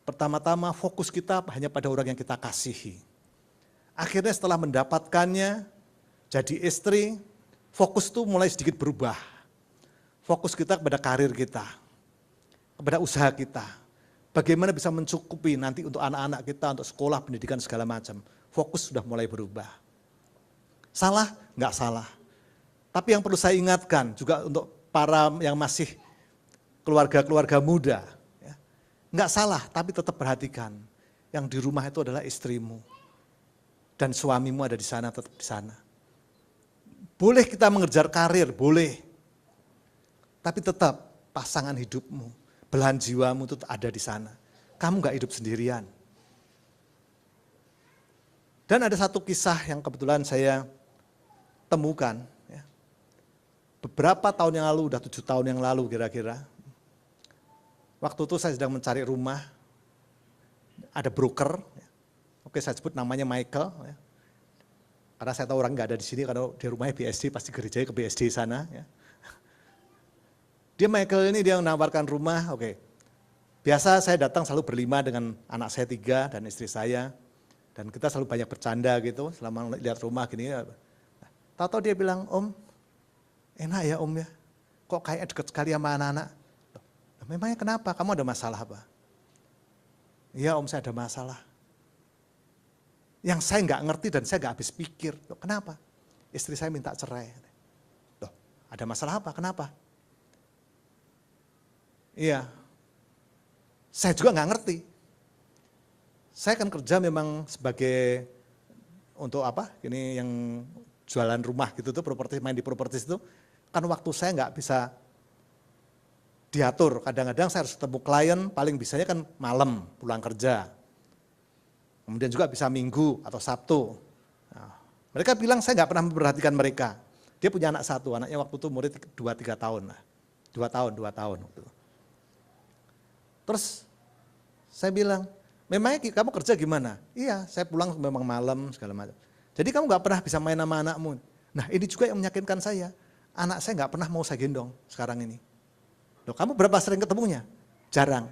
A: pertama-tama fokus kita hanya pada orang yang kita kasihi. Akhirnya setelah mendapatkannya, jadi istri, fokus tuh mulai sedikit berubah. Fokus kita kepada karir kita, kepada usaha kita. Bagaimana bisa mencukupi nanti untuk anak-anak kita, untuk sekolah, pendidikan, segala macam. Fokus sudah mulai berubah. Salah? Enggak salah. Tapi yang perlu saya ingatkan juga untuk para yang masih keluarga-keluarga muda. Ya, enggak salah, tapi tetap perhatikan. Yang di rumah itu adalah istrimu. Dan suamimu ada di sana, tetap di sana. Boleh kita mengejar karir, boleh. Tapi tetap pasangan hidupmu, belahan jiwamu itu ada di sana. Kamu enggak hidup sendirian. Dan ada satu kisah yang kebetulan saya temukan. Ya. Beberapa tahun yang lalu, udah 7 tahun yang lalu kira-kira. Waktu itu saya sedang mencari rumah. ada broker, oke saya sebut namanya Michael, karena saya tahu orang nggak ada di sini, karena di rumahnya BSD, pasti gerejanya ke BSD sana. Dia Michael ini dia menawarkan rumah, oke. Biasa saya datang selalu berlima dengan anak saya 3 dan istri saya, dan kita selalu banyak bercanda gitu selama lihat rumah gini. Tahu-tahu dia bilang, Om, enak ya Om ya, kok kayak deket sekali sama anak-anak. Memangnya kenapa? Kamu ada masalah apa? Iya Om, saya ada masalah. Yang saya nggak ngerti dan saya nggak habis pikir. Loh, kenapa? Istri saya minta cerai. Loh, ada masalah apa? Kenapa? Iya, saya juga nggak ngerti. Saya kan kerja memang sebagai untuk apa? Ini yang jualan rumah gitu tuh, properti, main di properti itu, kan waktu saya nggak bisa diatur. Kadang-kadang saya harus ketemu klien, paling bisanya kan malam pulang kerja. Kemudian juga bisa Minggu atau Sabtu. Nah, mereka bilang saya nggak pernah memperhatikan mereka. Dia punya anak 1, anaknya waktu itu murid 2-3 tahun lah. 2 tahun. Terus saya bilang, memangnya kamu kerja gimana? Iya, saya pulang memang malam segala macam. Jadi kamu nggak pernah bisa main sama anakmu. Nah ini juga yang meyakinkan saya. Anak saya nggak pernah mau saya gendong sekarang ini. Loh, kamu berapa sering ketemunya? Jarang.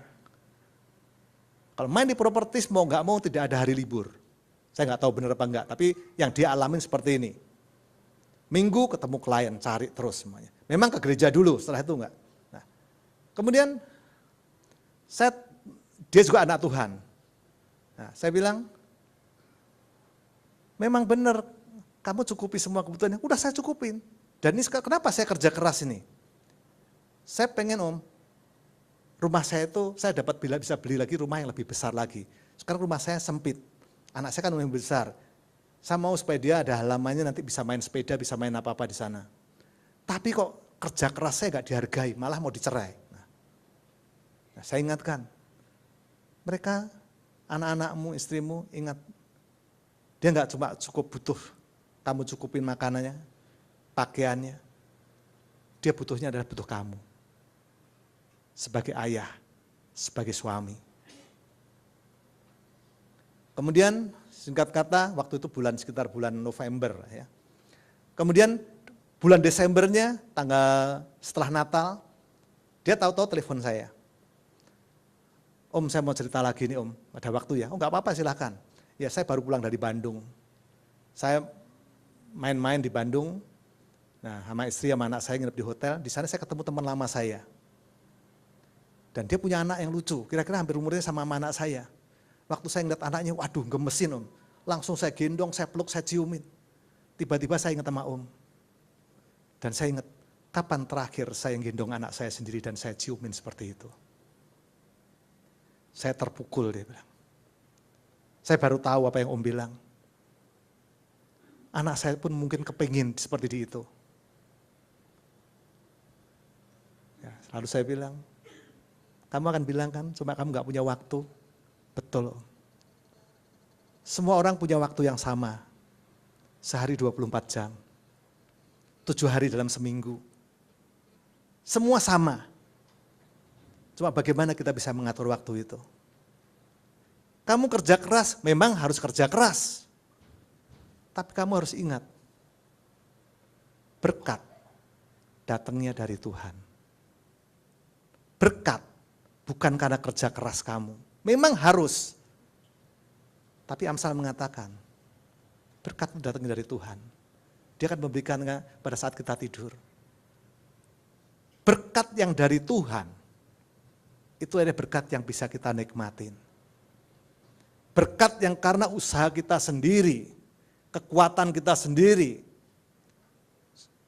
A: Kalau main di propertis mau nggak mau tidak ada hari libur. Saya nggak tahu benar apa enggak, tapi yang dia alamin seperti ini. Minggu ketemu klien, cari terus semuanya. Memang ke gereja dulu, setelah itu enggak. Nah, kemudian dia juga anak Tuhan. Nah, saya bilang, memang benar kamu cukupi semua kebutuhannya. Udah saya cukupin. Dan ini kenapa saya kerja keras ini? Saya pengen Om, rumah saya itu saya dapat bisa beli lagi rumah yang lebih besar lagi. Sekarang rumah saya sempit, anak saya kan lebih besar. Saya mau supaya dia ada halamannya nanti bisa main sepeda, bisa main apa-apa di sana. Tapi kok kerja keras saya gak dihargai, malah mau dicerai. Nah, saya ingatkan, mereka anak-anakmu, istrimu ingat, dia gak cuma cukup butuh kamu cukupin makanannya, pakaiannya, dia butuhnya adalah butuh kamu. Sebagai ayah, sebagai suami. Kemudian singkat kata waktu itu sekitar bulan November. Ya. Kemudian bulan Desembernya setelah Natal, dia tahu-tahu telepon saya. Om saya mau cerita lagi nih Om, ada waktu ya? Oh nggak apa-apa silahkan. Ya saya baru pulang dari Bandung. Saya main-main di Bandung, nah sama istri sama anak saya nginep di hotel, di sana saya ketemu teman lama saya. Dan dia punya anak yang lucu, kira-kira hampir umurnya sama anak saya. Waktu saya ngeliat anaknya, waduh gemesin Om. Langsung saya gendong, saya peluk, saya ciumin. Tiba-tiba saya ingat sama Om. Dan saya ingat, kapan terakhir saya gendong anak saya sendiri dan saya ciumin seperti itu. Saya terpukul, dia bilang. Saya baru tahu apa yang Om bilang. Anak saya pun mungkin kepengin seperti itu. Ya, lalu saya bilang, kamu akan bilang kan, cuma kamu gak punya waktu. Betul. Semua orang punya waktu yang sama. Sehari 24 jam. 7 hari dalam seminggu. Semua sama. Cuma bagaimana kita bisa mengatur waktu itu. Kamu kerja keras, memang harus kerja keras. Tapi kamu harus ingat, berkat datangnya dari Tuhan. Berkat bukan karena kerja keras kamu. Memang harus. Tapi Amsal mengatakan, berkat datangnya dari Tuhan. Dia akan memberikan pada saat kita tidur. Berkat yang dari Tuhan, itu adalah berkat yang bisa kita nikmatin. Berkat yang karena usaha kita sendiri, kekuatan kita sendiri.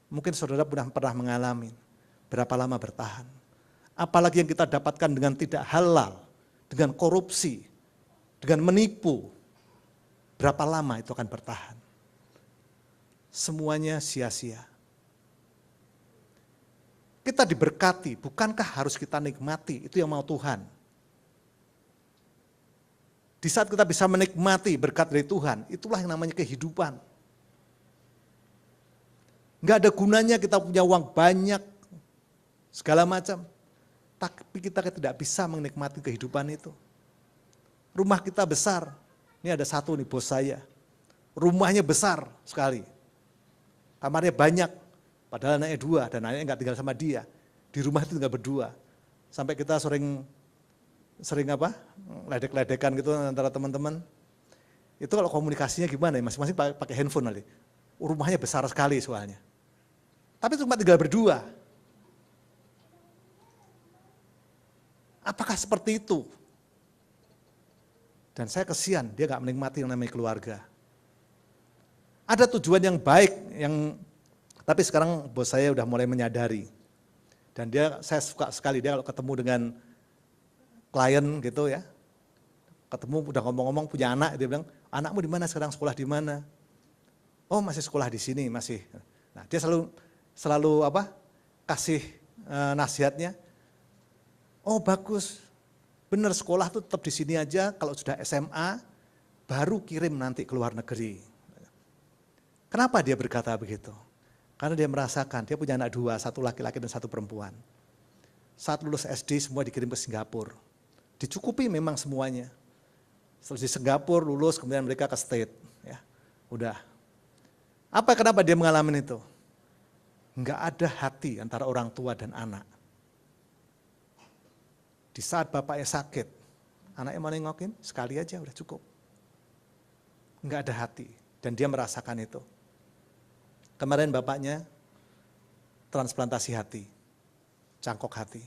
A: Mungkin saudara pernah mengalami, berapa lama bertahan. Apalagi yang kita dapatkan dengan tidak halal, dengan korupsi, dengan menipu, berapa lama itu akan bertahan. Semuanya sia-sia. Kita diberkati, bukankah harus kita nikmati, itu yang mau Tuhan. Di saat kita bisa menikmati berkat dari Tuhan, itulah yang namanya kehidupan. Enggak ada gunanya kita punya uang banyak, segala macam. Tapi kita tidak bisa menikmati kehidupan itu. Rumah kita besar. Ini ada satu nih bos saya. Rumahnya besar sekali. Kamarnya banyak. Padahal anaknya 2 dan anaknya nggak tinggal sama dia. Di rumah itu tinggal berdua. Sampai kita sering ledek-ledekan gitu antara teman-teman. Itu kalau komunikasinya gimana ya, masing-masing pakai handphone nanti. Rumahnya besar sekali soalnya. Tapi cuma tinggal berdua. Apakah seperti itu? Dan saya kesian, dia gak menikmati yang namanya keluarga. Ada tujuan yang baik, tapi sekarang bos saya udah mulai menyadari. Dan saya suka sekali dia kalau ketemu dengan klien gitu ya, ketemu udah ngomong-ngomong punya anak, dia bilang, anakmu di mana sekarang, sekolah di mana? Oh masih sekolah di sini, masih. Nah dia selalu kasih nasihatnya, oh bagus, benar sekolah tuh tetap di sini aja, kalau sudah SMA baru kirim nanti ke luar negeri. Kenapa dia berkata begitu? Karena dia merasakan, dia punya anak 2, 1 laki-laki dan 1 perempuan. Saat lulus SD semua dikirim ke Singapura. Dicukupi memang semuanya. Setelah di Singapura lulus, kemudian mereka ke state. Ya, udah. Kenapa dia mengalami itu? Enggak ada hati antara orang tua dan anak. Di saat bapaknya sakit, anaknya mau nengokin, sekali aja udah cukup. Enggak ada hati, dan dia merasakan itu. Kemarin bapaknya transplantasi hati, cangkok hati.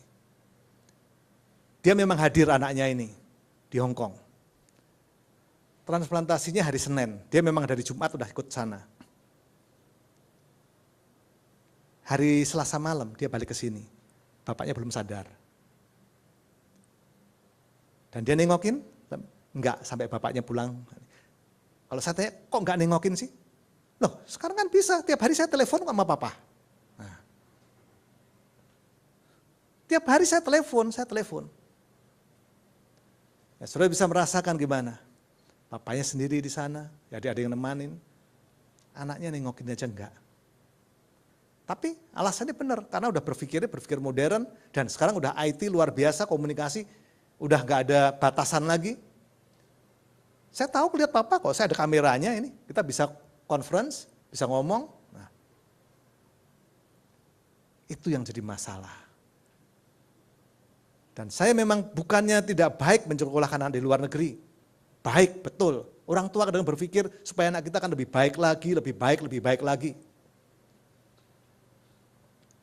A: Dia memang hadir anaknya ini di Hong Kong. Transplantasinya hari Senin, dia memang dari Jumat udah ikut sana. Hari Selasa malam dia balik ke sini, bapaknya belum sadar. Dan dia nengokin, enggak sampai bapaknya pulang. Kalau saya tanya, kok enggak nengokin sih? Loh sekarang kan bisa, tiap hari saya telepon sama papa. Nah, tiap hari saya telepon. Ya, saudara bisa merasakan gimana? Papanya sendiri di sana, jadi ada yang nemanin. Anaknya nengokin aja enggak. Tapi alasannya benar, karena udah berpikir modern, dan sekarang udah IT luar biasa, komunikasi, udah nggak ada batasan lagi. Saya tahu lihat papa kok, saya ada kameranya ini, kita bisa conference, bisa ngomong. Nah, itu yang jadi masalah. Dan saya memang bukannya tidak baik mencekolahkan anak di luar negeri. Baik, betul. Orang tua kadang berpikir supaya anak kita kan lebih baik lagi.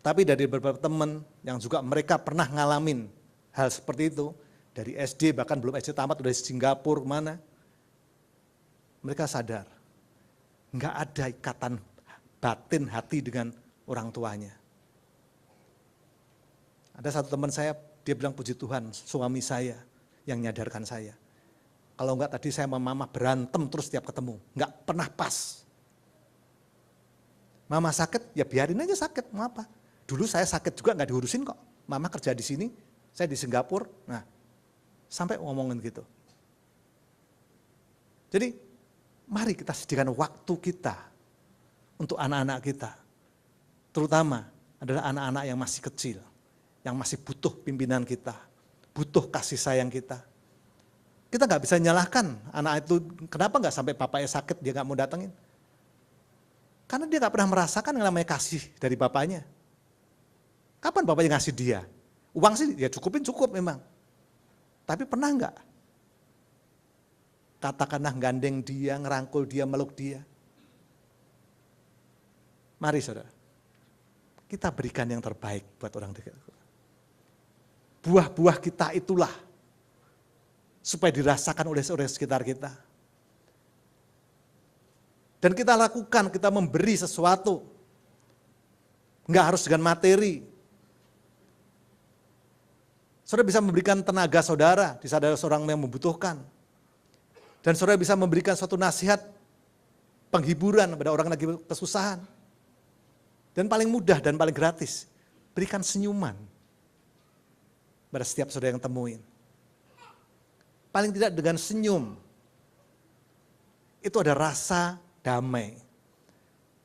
A: Tapi dari beberapa teman yang juga mereka pernah ngalamin hal seperti itu, dari SD bahkan belum SD tamat udah di Singapura kemana, mereka sadar nggak ada ikatan batin hati dengan orang tuanya. Ada satu teman saya, dia bilang puji Tuhan suami saya yang nyadarkan saya. Kalau enggak tadi saya sama mama berantem terus tiap ketemu, nggak pernah pas. Mama sakit, ya biarin aja sakit, mau apa? Dulu saya sakit juga nggak diurusin kok. Mama kerja di sini, saya di Singapura. Nah, sampai ngomongin gitu. Jadi, mari kita sediakan waktu kita untuk anak-anak kita. Terutama adalah anak-anak yang masih kecil, yang masih butuh pimpinan kita, butuh kasih sayang kita. Kita nggak bisa nyalahkan anak itu, kenapa nggak sampai bapaknya sakit dia nggak mau datengin. Karena dia nggak pernah merasakan yang namanya kasih dari bapaknya. Kapan bapaknya ngasih dia? Uang sih ya cukup memang. Tapi pernah nggak? Katakanlah gandeng dia, ngerangkul dia, meluk dia. Mari saudara, kita berikan yang terbaik buat orang dekat. Buah-buah kita itulah, supaya dirasakan oleh orang sekitar kita. Dan kita lakukan, kita memberi sesuatu. Enggak harus dengan materi. Saudara bisa memberikan tenaga saudara, di saat ada seorang yang membutuhkan. Dan saudara bisa memberikan suatu nasihat, penghiburan pada orang lagi kesusahan. Dan paling mudah dan paling gratis, berikan senyuman pada setiap saudara yang temuin. Paling tidak dengan senyum, itu ada rasa damai.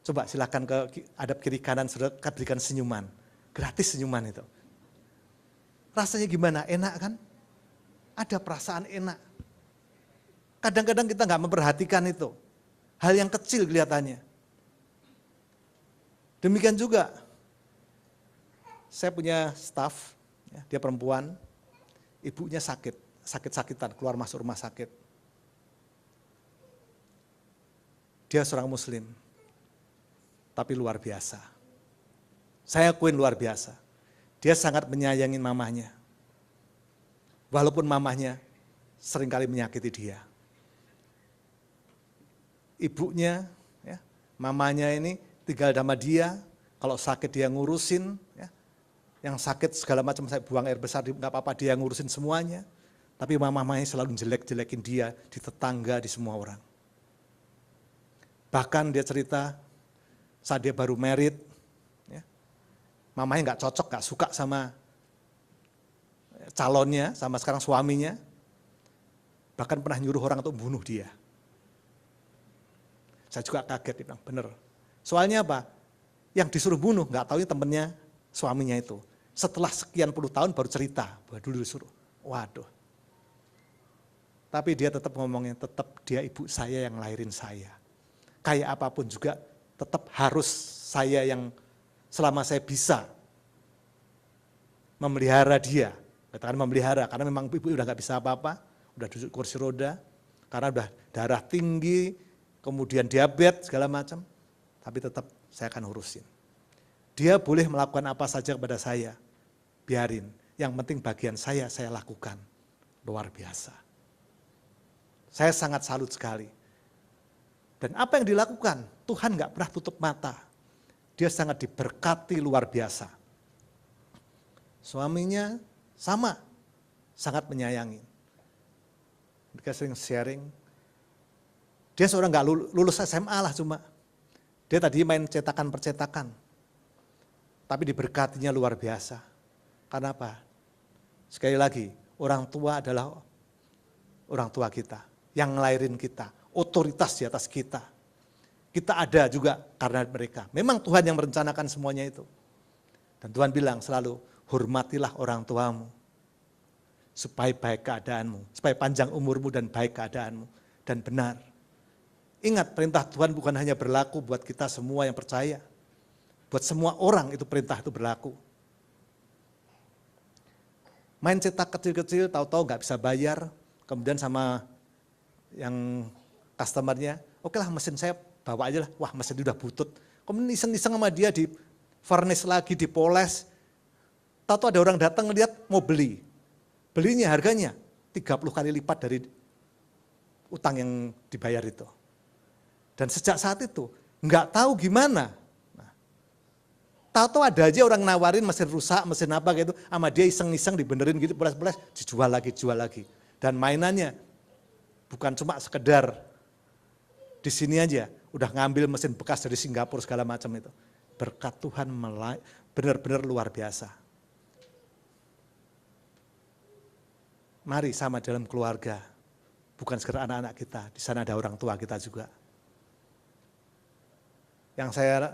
A: Coba silakan ke hadap kiri kanan, saudara berikan senyuman. Gratis senyuman itu. Rasanya gimana? Enak kan? Ada perasaan enak. Kadang-kadang kita nggak memperhatikan itu. Hal yang kecil kelihatannya. Demikian juga, saya punya staf, ya, dia perempuan, ibunya sakit-sakitan, keluar masuk rumah sakit. Dia seorang muslim, tapi luar biasa. Saya akuin luar biasa. Dia sangat menyayangi mamahnya. Walaupun mamahnya seringkali menyakiti dia. Ibunya, ya, mamanya ini tinggal sama dia, kalau sakit dia ngurusin, ya, yang sakit segala macam saya buang air besar, nggak apa-apa dia ngurusin semuanya. Tapi mamanya selalu jelek-jelekin dia di tetangga, di semua orang. Bahkan dia cerita saat dia baru married, ya, mamanya nggak cocok, nggak suka sama calonnya, sama sekarang suaminya, bahkan pernah nyuruh orang untuk bunuh dia. Saya juga kaget, dia bilang, bener. Soalnya apa? Yang disuruh bunuh, nggak taunya temennya suaminya itu. Setelah sekian puluh tahun baru cerita, bahwa dulu disuruh. Waduh. Tapi dia tetap ngomongnya, tetap dia ibu saya yang lahirin saya. Kayak apapun juga, tetap harus saya yang selama saya bisa memelihara dia. Katakan memelihara, karena memang ibu udah nggak bisa apa-apa, udah duduk kursi roda, karena udah darah tinggi, kemudian diabetes segala macam, tapi tetap saya akan urusin. Dia boleh melakukan apa saja kepada saya, biarin. Yang penting bagian saya lakukan. Luar biasa. Saya sangat salut sekali. Dan apa yang dilakukan, Tuhan nggak pernah tutup mata. Dia sangat diberkati luar biasa. Suaminya sama, sangat menyayangi. Dia sering sharing. Dia seorang nggak lulus SMA lah cuma. Dia tadi main cetakan-percetakan. Tapi diberkatinya luar biasa. Karena apa? Sekali lagi, orang tua adalah orang tua kita. Yang ngelahirin kita, otoritas di atas kita. Kita ada juga karena mereka. Memang Tuhan yang merencanakan semuanya itu. Dan Tuhan bilang selalu, hormatilah orang tuamu. Supaya baik keadaanmu, supaya panjang umurmu dan baik keadaanmu. Dan benar. Ingat, perintah Tuhan bukan hanya berlaku buat kita semua yang percaya. Buat semua orang itu perintah itu berlaku. Main cetak kecil-kecil, tahu-tahu nggak bisa bayar, kemudian sama yang customernya, oke lah mesin saya bawa aja lah, wah mesin udah butut. Kemudian iseng-iseng sama dia di furnace lagi, dipoles. Tahu-tahu ada orang datang ngeliat mau beli. Belinya harganya 30 kali lipat dari utang yang dibayar itu. Dan sejak saat itu, nggak tahu gimana. Nah, tahu-tahu ada aja orang nawarin mesin rusak, mesin apa gitu, sama dia iseng-iseng dibenerin gitu, poles-poles, dijual lagi. Dan mainannya bukan cuma sekedar di sini aja, udah ngambil mesin bekas dari Singapura segala macam itu. Berkat Tuhan benar-benar luar biasa. Mari sama dalam keluarga, bukan sekedar anak-anak kita, di sana ada orang tua kita juga. Yang saya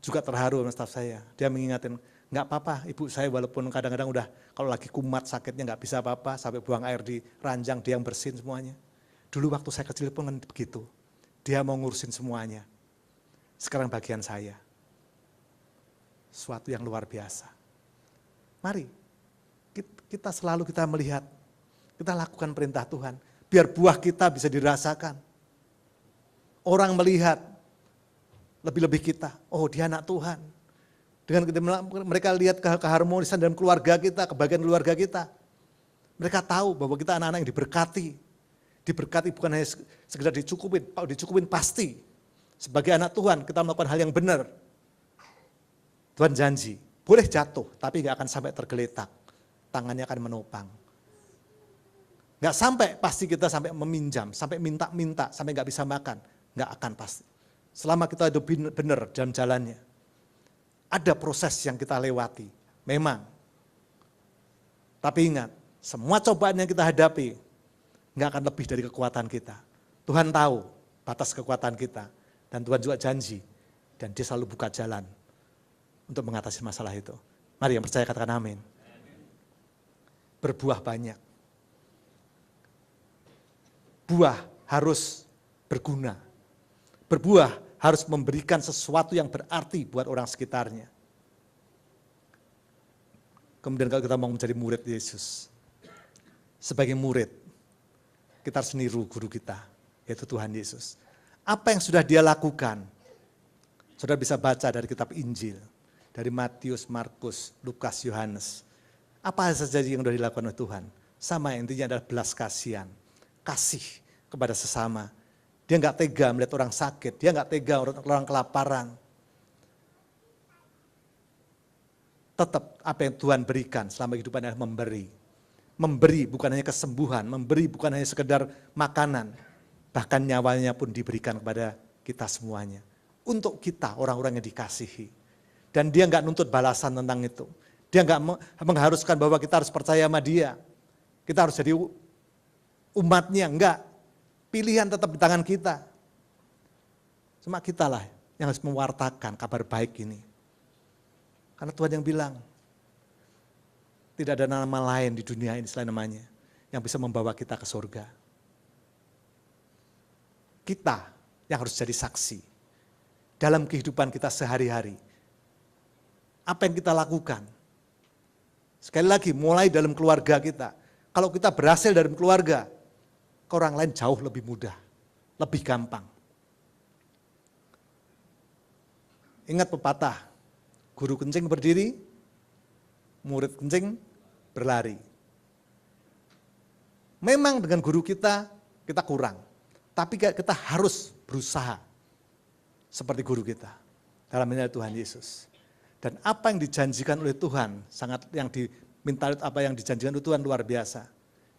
A: juga terharu sama staf saya, dia mengingatkan, nggak apa-apa ibu saya walaupun kadang-kadang udah kalau lagi kumat sakitnya nggak bisa apa-apa, sampai buang air di ranjang dia yang bersihin semuanya. Dulu waktu saya kecil pun begitu, dia mau ngurusin semuanya. Sekarang bagian saya, suatu yang luar biasa. Mari kita selalu kita melihat, kita lakukan perintah Tuhan, biar buah kita bisa dirasakan. Orang melihat, lebih-lebih kita, oh dia anak Tuhan. Dengan mereka lihat keharmonisan dalam keluarga kita, kebahagiaan keluarga kita. Mereka tahu bahwa kita anak-anak yang diberkati. Diberkati bukan hanya sekedar dicukupin, kalau dicukupin pasti. Sebagai anak Tuhan kita melakukan hal yang benar. Tuhan janji, boleh jatuh tapi gak akan sampai tergeletak. Tangannya akan menopang. Gak sampai pasti kita sampai meminjam, sampai minta-minta, sampai gak bisa makan. Gak akan pasti. Selama kita hidup benar dalam jalannya. Ada proses yang kita lewati, memang. Tapi ingat, semua cobaan yang kita hadapi, nggak akan lebih dari kekuatan kita. Tuhan tahu batas kekuatan kita, dan Tuhan juga janji, dan dia selalu buka jalan untuk mengatasi masalah itu. Mari yang percaya katakan amin. Berbuah banyak. Buah harus berguna. Berbuah harus memberikan sesuatu yang berarti buat orang sekitarnya. Kemudian kalau kita mau menjadi murid Yesus, sebagai murid, kita harus niru guru kita, yaitu Tuhan Yesus. Apa yang sudah dia lakukan? Saudara bisa baca dari kitab Injil, dari Matius, Markus, Lukas, Yohanes. Apa saja yang sudah dilakukan oleh Tuhan? Sama, intinya adalah belas kasihan, kasih kepada sesama. Dia nggak tega melihat orang sakit, dia nggak tega orang kelaparan. Tetap apa yang Tuhan berikan selama kehidupan adalah memberi. Memberi bukan hanya kesembuhan, memberi bukan hanya sekedar makanan, bahkan nyawanya pun diberikan kepada kita semuanya. Untuk kita, orang-orang yang dikasihi. Dan dia nggak nuntut balasan tentang itu. Dia nggak mengharuskan bahwa kita harus percaya sama dia. Kita harus jadi umatnya, enggak. Pilihan tetap di tangan kita. Cuma kita lah yang harus mewartakan kabar baik ini. Karena Tuhan yang bilang, tidak ada nama lain di dunia ini selain namanya yang bisa membawa kita ke surga. Kita yang harus jadi saksi dalam kehidupan kita sehari-hari. Apa yang kita lakukan? Sekali lagi, mulai dalam keluarga kita. Kalau kita berhasil dalam keluarga, ke orang lain jauh lebih mudah, lebih gampang. Ingat pepatah, guru kencing berdiri, murid kencing berlari. Memang dengan guru kita kurang. Tapi kita harus berusaha seperti guru kita. Dalam ini Tuhan Yesus. Dan apa yang dijanjikan oleh Tuhan, yang diminta apa yang dijanjikan oleh Tuhan luar biasa.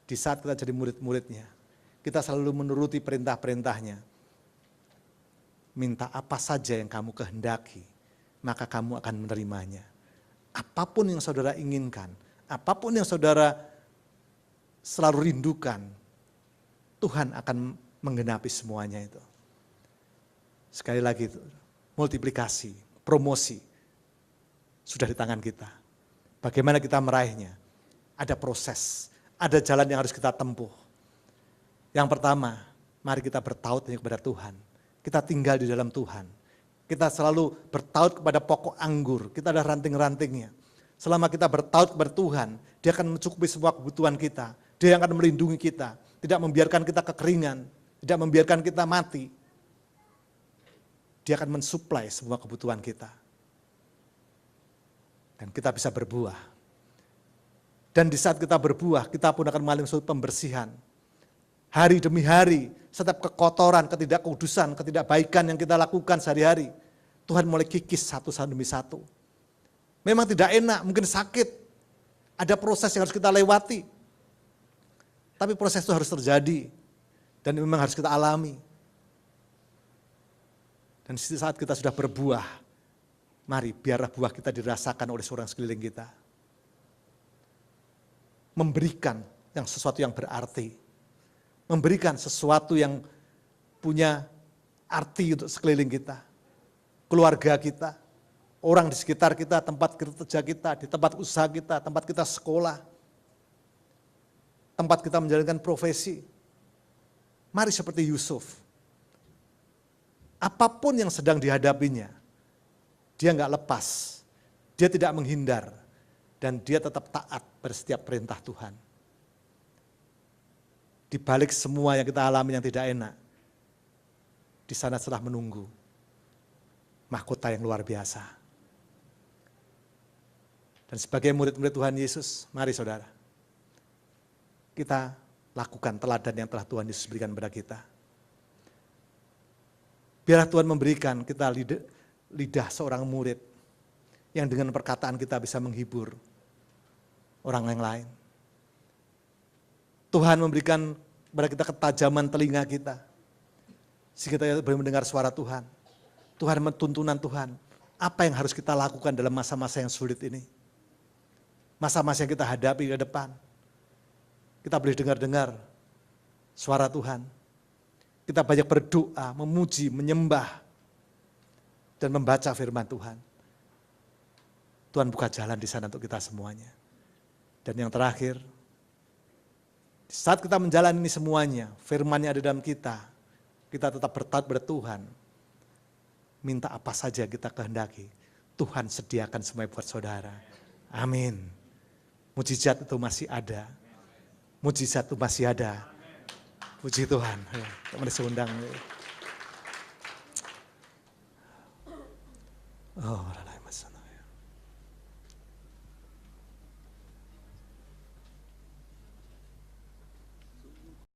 A: Di saat kita jadi murid-muridnya, kita selalu menuruti perintah-perintahnya. Minta apa saja yang kamu kehendaki, maka kamu akan menerimanya. Apapun yang saudara inginkan, apapun yang saudara selalu rindukan, Tuhan akan menggenapi semuanya itu. Sekali lagi itu, multiplikasi, promosi, sudah di tangan kita. Bagaimana kita meraihnya? Ada proses, ada jalan yang harus kita tempuh. Yang pertama, mari kita bertaut kepada Tuhan. Kita tinggal di dalam Tuhan. Kita selalu bertaut kepada pokok anggur, kita ada ranting-rantingnya. Selama kita bertaut kepada Tuhan, dia akan mencukupi semua kebutuhan kita. Dia akan melindungi kita, tidak membiarkan kita kekeringan, tidak membiarkan kita mati. Dia akan mensuplai semua kebutuhan kita. Dan kita bisa berbuah. Dan di saat kita berbuah, kita pun akan mengalami suatu pembersihan. Hari demi hari, setiap kekotoran, ketidakkudusan, ketidakbaikan yang kita lakukan sehari-hari, Tuhan mulai kikis satu demi satu. Memang tidak enak, mungkin sakit. Ada proses yang harus kita lewati. Tapi proses itu harus terjadi. Dan memang harus kita alami. Dan saat kita sudah berbuah, mari biarlah buah kita dirasakan oleh seorang sekeliling kita. Memberikan yang sesuatu yang berarti. Memberikan sesuatu yang punya arti untuk sekeliling kita. Keluarga kita, orang di sekitar kita, tempat kerja kita, di tempat usaha kita, tempat kita sekolah, tempat kita menjalankan profesi. Mari seperti Yusuf. Apapun yang sedang dihadapinya, dia nggak lepas, dia tidak menghindar, dan dia tetap taat pada setiap perintah Tuhan. Di balik semua yang kita alami yang tidak enak, di sana telah menunggu mahkota yang luar biasa. Dan sebagai murid-murid Tuhan Yesus, mari saudara, kita lakukan teladan yang telah Tuhan Yesus berikan kepada kita. Biarlah Tuhan memberikan kita lidah seorang murid yang dengan perkataan kita bisa menghibur orang yang lain. Tuhan memberikan kepada kita ketajaman telinga kita, sehingga kita boleh mendengar suara Tuhan. Tuhan tuntunan Tuhan, apa yang harus kita lakukan dalam masa-masa yang sulit ini. Masa-masa yang kita hadapi ke depan. Kita boleh dengar-dengar suara Tuhan. Kita banyak berdoa, memuji, menyembah, dan membaca firman Tuhan. Tuhan buka jalan di sana untuk kita semuanya. Dan yang terakhir, Di saat kita menjalani ini semuanya, firman-Nya ada dalam kita tetap bertaat pada Tuhan. Minta apa saja kita kehendaki, Tuhan sediakan semuanya buat saudara. Amin. Mujizat itu masih ada. Mujizat itu masih ada. Puji Tuhan. Teman diundang. Oh,